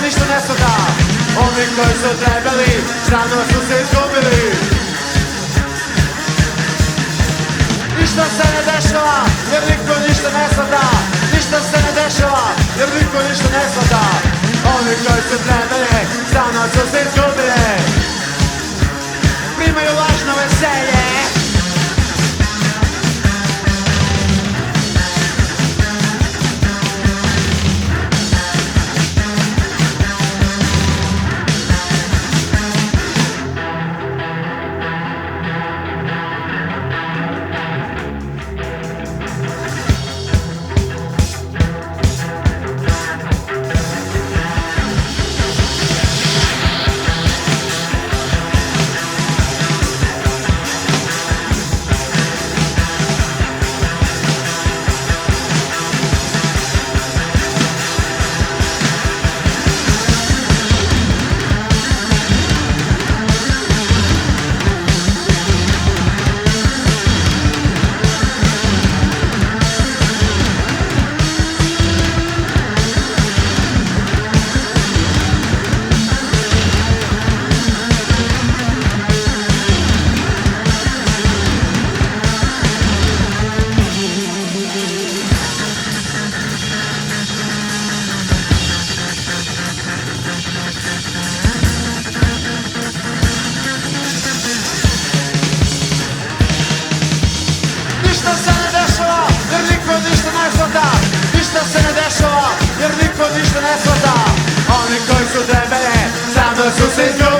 ništa ne sada. Oni koji su trebali, sravno su se izgubili. Ništa se ne dešava, jer niko ništa ne sada. Ništa se ne dešava, jer niko ništa ne sada. Oni koji su trebali, sravno su se izgubili. Primaju lažno veselje. Ništa se ne dešava, jer niko ništa ne shvata. Oni koji su debele, samo su se izgubili.